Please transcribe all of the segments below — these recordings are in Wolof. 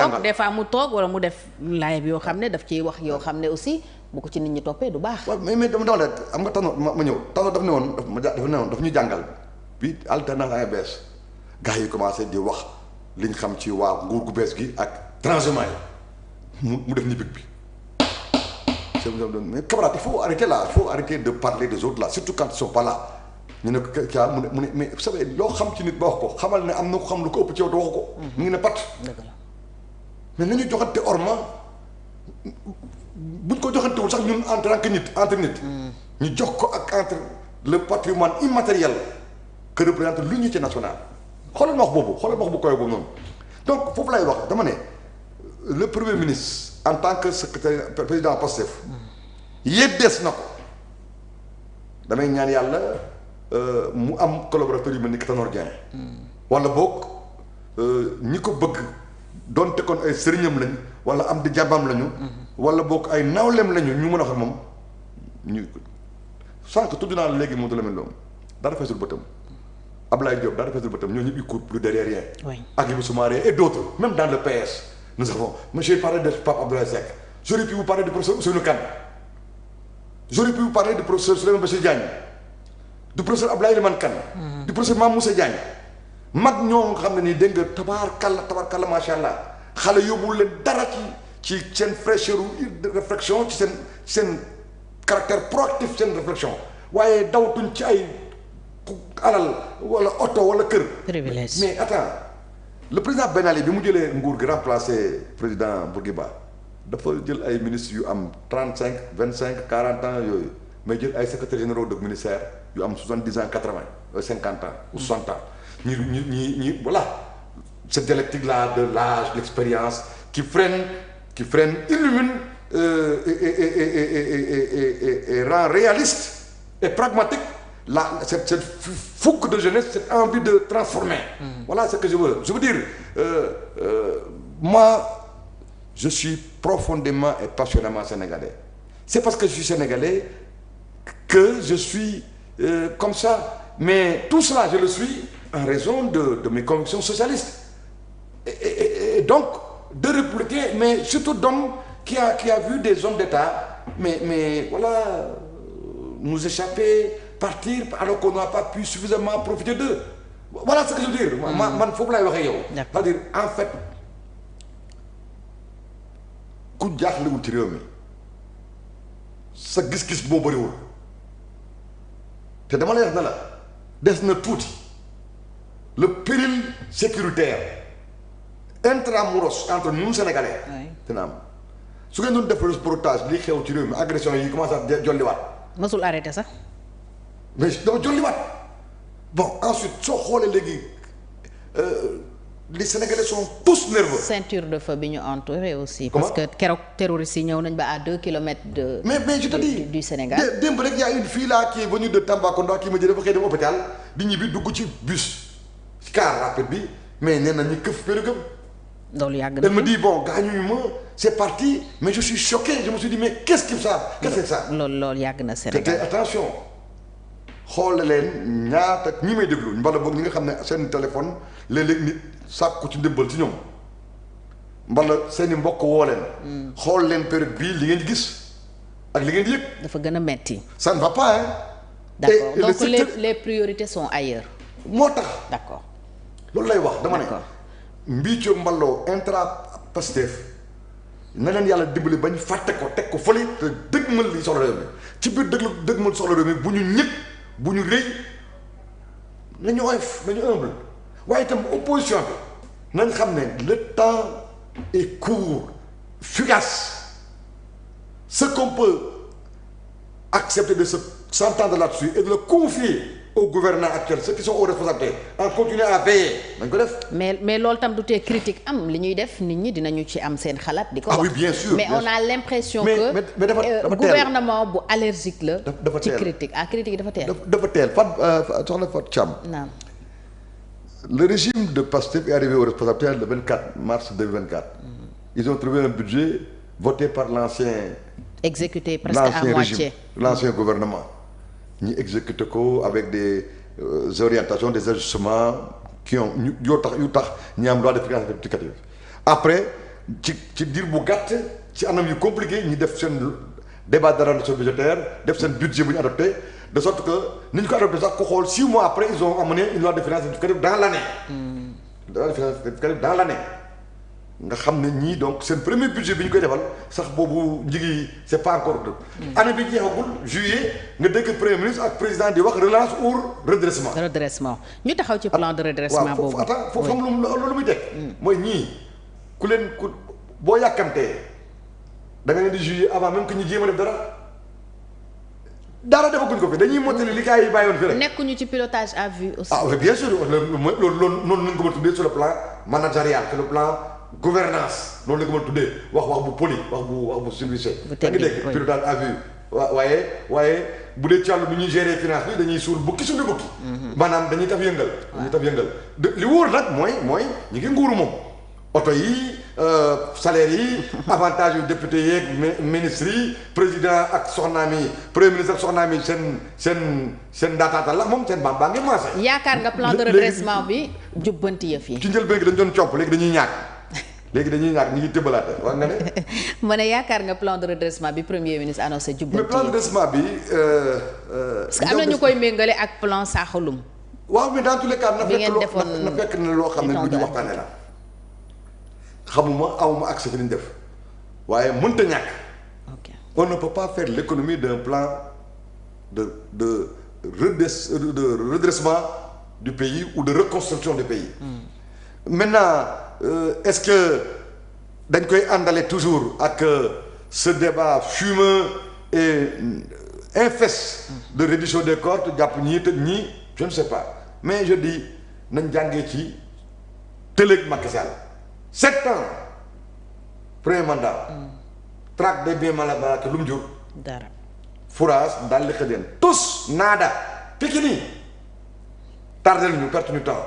jàngal des fois mu toog wala mu def live yoo xam ne daf ciy wax yoo xam ne aussi bu ko ci nit ñi toppee du baax. waaw mais dama la am nga Tanor ma ñëw Tanor daf ne woon daf ñu jàngal bi alternance ABS gars yi commencé di wax liñ xam ci waa nguur gu bees gi ak transhumance yi mu def ni big bi. mais camarade il faut arrêter là il faut arrêter de parler des autres là surtout quand ils sont pas là ñu ne ko Kia mu ne mais vous savez loo xam ci nit ba wax ko xamal ne am na ko xam lu ko ëpp ci yow te waxu ko. mu ngi ne pat. mais nañu joxante orma buñ ko joxantewul sax ñun en tant que nit entre nit. ñu jox ko ak entre le patrimoine immatériel que représente l'unité nationale. xoolal ma wax boobu xoolal ma wax bu koy boobu noonu donc foofu lay wax dama ne le premier ministre. en tant que secrétaire président Pastef yeddees na ko damay ñaan yàlla mu am collaborateur yu mel ni Tanor Dieng wala boog ñi ko bëgg doonte kon ay sëriñam lañ wala am di jàmbam lañu wala boog ay nawleem lañu ñu mën a wax moom ñu sànq tudd naa léegi moom du la mel noonu dara feesul bëtam Ablaye Diop dara feesul bëtam ñoo ñëpp ils courent plus derrière rien ak Ibou Soumaré et d'autres même dans le PS nous avons monsieur parlé de Pape Abdoulaye Seck j'aurais pu vous parler du professeur Ousseynou Kane j'aurais pu vous parler du professeur Souleymane Bassirou Diagne du professeur Abdoulaye Elimane Kane du professeur Mame Moussa Diagne mag ñoo nga xam ne nii dégg nga tabaarkalla macha allah xale yóbbul leen dara ci seen fraîcheur de réflexion ci seen caractère proactif seen réflexion waaye dawtuñ ci ay alal wala oto wala kër. privilège mais attends le président Ben Ali bi mu jëlee nguur gi remplacé président Bourguiba dafa jël ay ministres yu am 35 25 40 ans yooyu mais jël ay secrétaires généraux de ministère yu am 70 ans 80 50 ans ou 60 ans ñi voilà cette dialectique là de l'âge de l'expérience qui freine illumine et rend réaliste et pragmatique cette fougue de jeunesse, cette envie de transformer. Voilà ce que je veux dire moi je suis profondément et passionnément sénégalais. C'est parce que je suis sénégalais que je suis comme ça, mais tout cela je le suis en raison de mes convictions socialistes et donc de républicains, mais surtout d'hommes qui a vu des hommes d'État mais voilà nous échapper, partir alors qu'on n'a pas pu suffisamment profiter d'eux. Voilà ce que je veux dire. man foofu laay waxee yow. c'est-à-dire en fait ku jaaxlewul ci réew mi sa gis-gis boo bëriwul te dama lay wax ne la des na tuuti le péril sécuritaire intramuros entre nous Sénégalais. dina am su ngeen doon def reportage li xew ci réew mi agression yi commencé à jolliwaat. mësul arrêté sax. mais dama jolliwaat bon ensuite soo xoolee léegi les Sénégalais sont tous nerveux. ceinture de feu bi ñu entouré aussi. Comment? Parce que keroog terroristes yi ñëw nañ ba à 2 kilomètres de. mais je te dis du Sénégal. démb rek y a une fille là qui est venue de Tambacounda qui ma jëlee ba xëy dem hôpital di ñibbi dugg ci bus car rapide bi mais nee na ñu këf péru loolu yàgg na. elle me dit bon gaañuñu ma c'est parti mais je suis choqué je me suis dit mais qu'est-ce que c'est ça. loolu yàgg na Sénégal te attention xool leen ñaata ñi may déglu mbala boog ñi nga xam ne seen téléphone léeg-léeg nit sàkku ci ndimbal ci ñoom mbala seen i mbokk woo leen. xool leen période bii li ngeen di gis ak li ngeen di yëg. dafa gën a metti. ça ne va pas hein. d'accord et donc secteur... les priorités sont ailleurs. moo tax. d'accord loolu lay wax dama ne. mbiicoo mballoo intra Pastef na leen yàlla dimbali ba ñu fàtte ko teg ko fële te dëgmal li soxla réew mi ci biir dëgmal soxla réew mi bu ñu ñëpp bu ñu rëy nañu oyof nañu humble waaye itam opposition bi nañ xam ne le temps est court fugace ce qu'on peut accepter de s'entendre là-dessus et de le confier aux gouvernants actuels ceux qui sont aux responsabilités en continuer à veiller dañ ko def. mais loolu tam du tee critique am li ñuy def nit ñi dinañu ci am seen xalaat. di ko wax oui bien sûr mais on a l'impression que mais dafa gouvernement bu allergique la. dafa ci teel critique critique dafa teel. dafa teel soxna Fatou Thiam. naam. Le régime de Pastef est arrivé aux responsabilités le 24 mars 2024. Ils ont trouvé un budget voté par l'ancien. exécuté presque à moitié régime, l'ancien gouvernement. ñi exécuté ko avec des orientations des ajustements qui ont yu tax ñi am loi de finances rectificative après ci diir bu gàtt ci anam yu compliqué ñi def seen débat d'orientation budgétaire def seen budget bu ñu adopté de sorte que ni ñu ko adopté sax ko xool 6 mois après ils ont amené une loi de finances rectificative dans l'année. loi de finances rectificative dans l'année. nga xam ne ñii donc seen premier budget bi ñu koy defal sax boobu njigi c'est pas encore année bi jeexagul juillet nga dégg premier ministre ak président di wax relance ou redressement. redressement ñu taxaw ci plan de redressement boobu. waaw foofu xam lu muy teg. mooy ñii ku leen ku boo yàkkamtee da nga leen di juillet avant même que ñu jéem a def dara defaguñ ko fi dañuy mottali li gars yi bàyyoon fi rek. nekkuñu ci pilotage à vue aussi. ah oui bien sûr loolu noonu lañ ko mën a tuddee sur le plan managérial sur le plan. gouvernance loolu la ko mën a tuddee wax bu poli wax bu civilisé. bu technique da nga dégg pilotage à vue waaye bu dee ci wàllu bi ñuy gérer finance bi dañuy suul bukki suñu bukki. maanaam dañuy taf yëngal. dañuy taf yëngal li wóor nag mooy ñu ngi nguuru moom oto yi salaire yi avantage yu député yeeg ministres yi président ak soxnaam yi premier ministre ak soxnaam yi seen ndaataatal la moom seen baa ngi maase. yaakaar nga plan de redressement bi jubbanti yëf yi. ci njëlbéen gi dañu doon copp léegi dañuy ñàkk. léegi dañuy ñàkk ñu ngi tëbbalaate wax nga ne. ma ne yaakaar nga plan de redressement bi premier ministre annoncé jubbanti. mais plan de redressement bi. parce que am na ñu koy méngale ak plan Sakhalum. waaw mais dans tous les cas na bi ngeen defoon fekk na loo xam ne lu ñu waxtaanee la. xamuma awma accès fi ñu def waaye mënta ñàkk. ok on ne peut pas faire l'économie d'un plan de redressement du pays ou de reconstruction du pays. Maintenant est-ce que dañ koy àndale toujours ak ce débat fumeux et infeste de reddition des comptes jàpp ñii tëj ñii je ne sais pas mais je dis nañ jàngee ci tëlëg Macky Sall 7 ans premier mandat. traque des biens mal acquis lu mu jur. dara. fourage daal di xëjeen tous naada Pikini tardé lu ñu perte ñu temps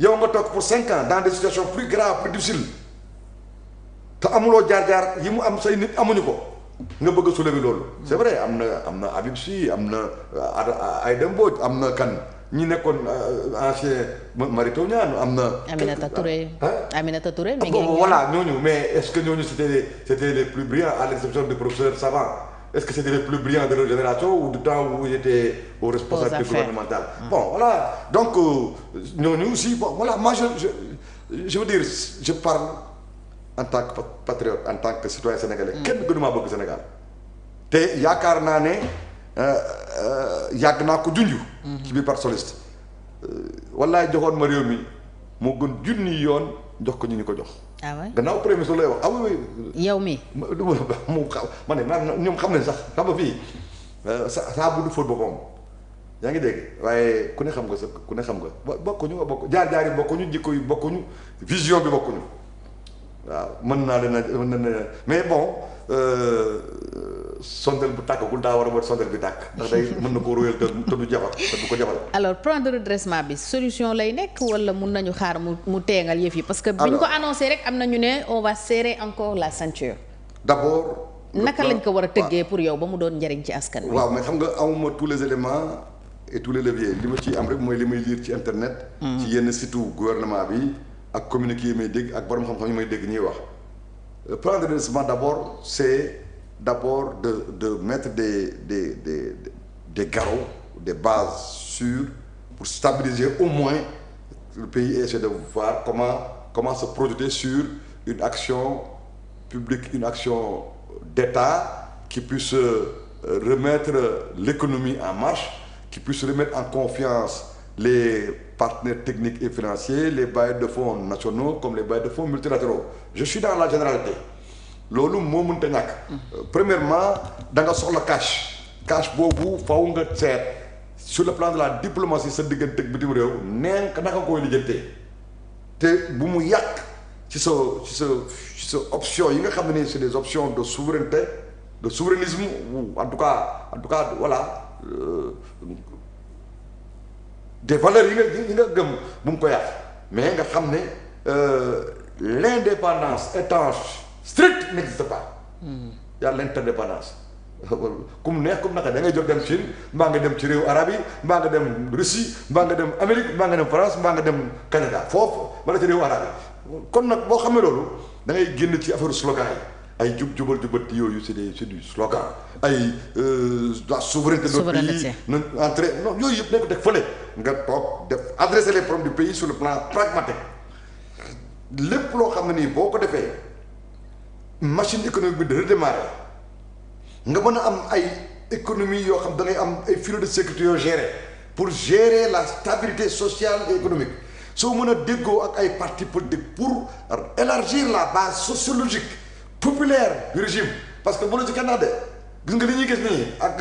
yow nga toog pour 5 ans dans des situations plus graves plus difficiles te amuloo jaar-jaar yi mu am say nit amuñu ko nga bëgg a soulever loolu. c'est vrai am na Habib Sy am na Aïda Mbodj am na kan ñi nekkoon ancien Mary Teuw Niane am na. Aminata Touré. Aminata Touré mi ngi voilà ñooñu mais est-ce que ñooñu c'était les plus brillants à l'exception du professeur Savant. Est-ce que c'était les plus brillants de leur génération ou du temps où ils étaient aux responsabilités gouvernementales. Bon voilà donc ñooñu aussi bon voilà moi je veux dire je parle en tant que patriote en tant que citoyen sénégalais. kenn gënumaa bëgg Sénégal. te yaakaar naa ne yàgg naa ko junj. ci biir Parti socialiste. wallaay joxoon ma réew mi moo gën junni yoon jox ko ñu ko jox. ah ouais gannaaw premier ministre lay wax ah oui. yow mi mu xaw ma ne ñoom xam nañ sax xam nga fii saa bu du fóot boppam yaa ngi dégg waaye ku ne xam nga sa ku ne xam nga bokkuñu bokk jaar-jaar yi bokkuñu jikko yi bokkuñu vision bi bokkuñu waaw mën naa leen mais bon sondel bu tàkkagul daa war a mën sondel bi tàkk ndax day mën na koo róyal te du jafal te du ko jafal. alors plan de redressement bi solution lay nekk wala mun nañu xaar mu teengal yëf yi parce que bi ñu ko annoncé rek am na ñu ne on va serrer encore la ceinture. d'abord. naka lañ ko war a tëggee pour yow ba mu doon njëriñ ci askan wi. waaw mais xam nga amuma tous les éléments et tous les leviers li ma ciy am rek mooy li may lire ci internet. ci yenn situ gouvernement bi ak communiqué yi may dégg ak borom xam-xam yi may dégg ñuy wax. plan de redressement d'abord c'est d'abord de mettre des garrots des bases sûres pour stabiliser au moins le pays et essayer de voir comment se projeter sur une action publique une action d'État qui puisse remettre l'économie en marche qui puisse remettre en confiance les partenaires techniques et financiers les bailleurs de fonds nationaux comme les bailleurs de fonds multilatéraux je suis dans la généralité loolu moo mënta ñàkk premièrement da nga soxla cash boobu faw nga seet sur le plan de la diplomatie sa diggante ak bitim réew neen ka naka koy lijjantee te bu mu yàq ci sa option yi nga xam ne c'est des options de souveraineté de souverainisme ou en tout cas voilà des valeurs yi nga gëm bu mu ko yàq mais nga xam ne l'indépendance étanche stricte n'existe pas. y a l'interdépendance. ku mu neex ku mu naka da ngay jóg dem Chine mbaa nga dem ci réew arabe yi mbaa nga dem Russie mbaa nga dem Amérique mbaa nga dem France mbaa nga dem Canada foofu wala ci réew arabe yi kon nag boo xamee loolu da ngay génn ci affaire slogan yi ay jubal jubati yooyu c'est du slogan ay la souveraineté de notre pays non entrée non yooyu yëpp nañ ko teg fële nga toog def adresser les problèmes du pays sur le plan pragmatique lépp loo xam ne nii boo ko defee machine économique bi de redémarrer nga mën a am ay économie yoo xam da ngay am ay filets de sécurité yoo gérer pour gérer la stabilité sociale et économique soo mën a déggoo ak ay partis politiques pour élargir la base sociologique populaire du régime parce que bu la ci kenn de gis nga li ñuy gis nii ak